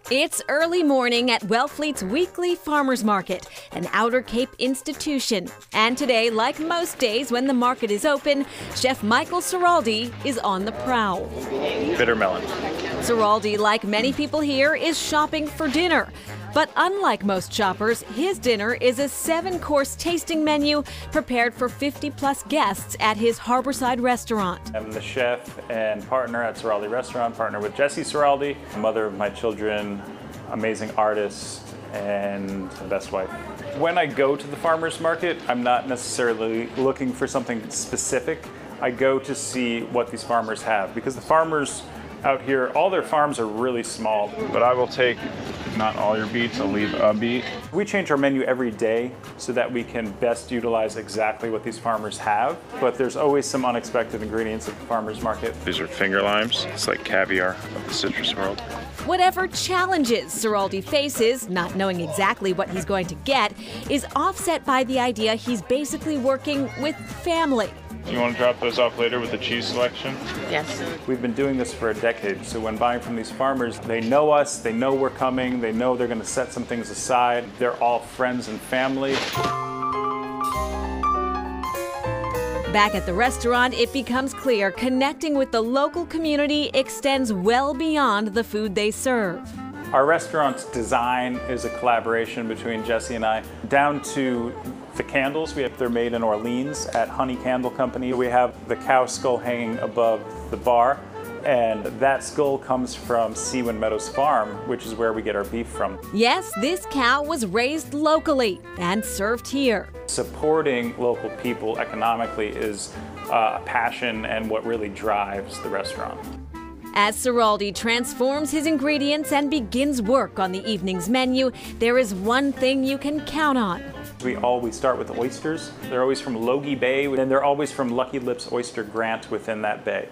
It's early morning at Wellfleet's weekly farmers market, an Outer Cape institution. And today, like most days when the market is open, Chef Michael Ciraldi is on the prowl. Bitter melon. Ciraldi, like many people here, is shopping for dinner. But unlike most shoppers, his dinner is a 7-course tasting menu prepared for 50-plus guests at his Harborside restaurant. I'm the chef and partner at Ciraldi Restaurant, partner with Jessie Ciraldi, mother of my children, amazing artist, and the best wife. When I go to the farmer's market, I'm not necessarily looking for something specific. I go to see what these farmers have, because the farmers out here, all their farms are really small. But I will take not all your beets, I'll leave a beet. We change our menu every day so that we can best utilize exactly what these farmers have. But there's always some unexpected ingredients at the farmer's market. These are finger limes. It's like caviar of the citrus world. Whatever challenges Ciraldi faces, not knowing exactly what he's going to get, is offset by the idea he's basically working with family. You want to drop those off later with the cheese selection? Yes. We've been doing this for a decade, so when buying from these farmers, they know us, they know we're coming, they know they're going to set some things aside. They're all friends and family. Back at the restaurant, it becomes clear connecting with the local community extends well beyond the food they serve. Our restaurant's design is a collaboration between Jessie and I, down to the candles. They're made in Orleans at Honey Candle Company. We have the cow skull hanging above the bar, and that skull comes from Seawind Meadows Farm, which is where we get our beef from. Yes, this cow was raised locally and served here. Supporting local people economically is a passion and what really drives the restaurant. As Ciraldi transforms his ingredients and begins work on the evening's menu, there is one thing you can count on. We always start with oysters. They're always from Logie Bay, and they're always from Lucky Lips Oyster Grant within that bay.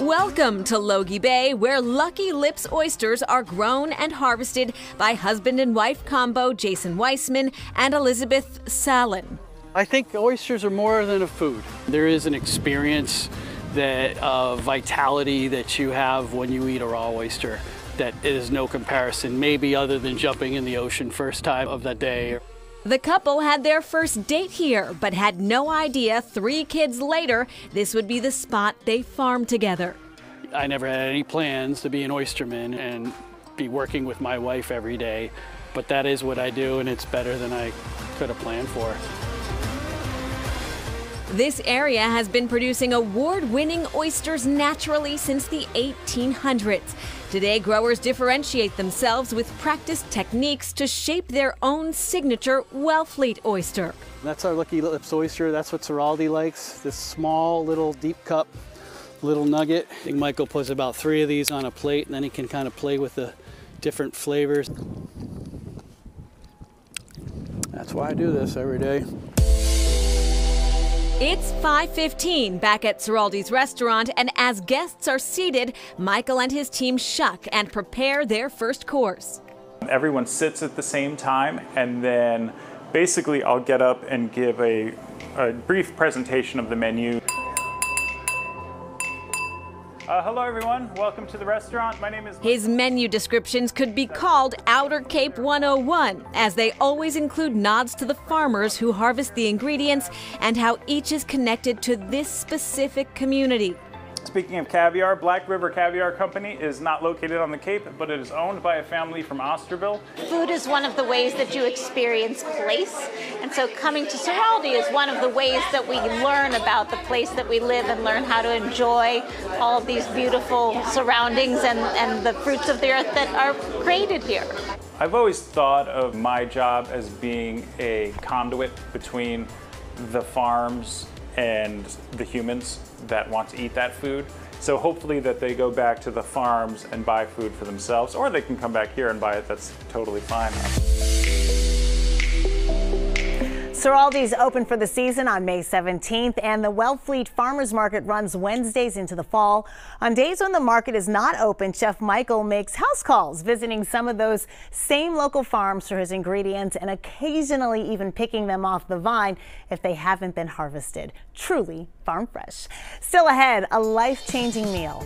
Welcome to Logie Bay, where Lucky Lips oysters are grown and harvested by husband and wife combo Jason Weissman and Elizabeth Salin. I think oysters are more than a food. There is an experience, that vitality that you have when you eat a raw oyster that is no comparison, maybe other than jumping in the ocean first time of that day. The couple had their first date here, but had no idea 3 kids later this would be the spot they farmed together. I never had any plans to be an oysterman and be working with my wife every day, but that is what I do, and it's better than I could have planned for. This area has been producing award-winning oysters naturally since the 1800s. Today, growers differentiate themselves with practiced techniques to shape their own signature Wellfleet oyster. That's our Lucky Lips oyster. That's what Ciraldi likes, this small little deep cup, little nugget. I think Michael puts about 3 of these on a plate, and then he can kind of play with the different flavors. That's why I do this every day. It's 5:15 back at Ciraldi's restaurant, and as guests are seated, Michael and his team shuck and prepare their first course. Everyone sits at the same time, and then basically I'll get up and give a brief presentation of the menu. Hello everyone, welcome to the restaurant. My name is... His menu descriptions could be called Outer Cape 101, as they always include nods to the farmers who harvest the ingredients and how each is connected to this specific community. Speaking of caviar, Black River Caviar Company is not located on the Cape, but it is owned by a family from Osterville. Food is one of the ways that you experience place, and so coming to Ciraldi is one of the ways that we learn about the place that we live and learn how to enjoy all of these beautiful surroundings and the fruits of the earth that are created here. I've always thought of my job as being a conduit between the farms and the humans that want to eat that food. So hopefully that they go back to the farms and buy food for themselves, or they can come back here and buy it. That's totally fine. Ciraldi's open for the season on May 17th, and the Wellfleet Farmers Market runs Wednesdays into the fall. On days when the market is not open, Chef Michael makes house calls, visiting some of those same local farms for his ingredients and occasionally even picking them off the vine if they haven't been harvested. Truly farm fresh. Still ahead, a life-changing meal.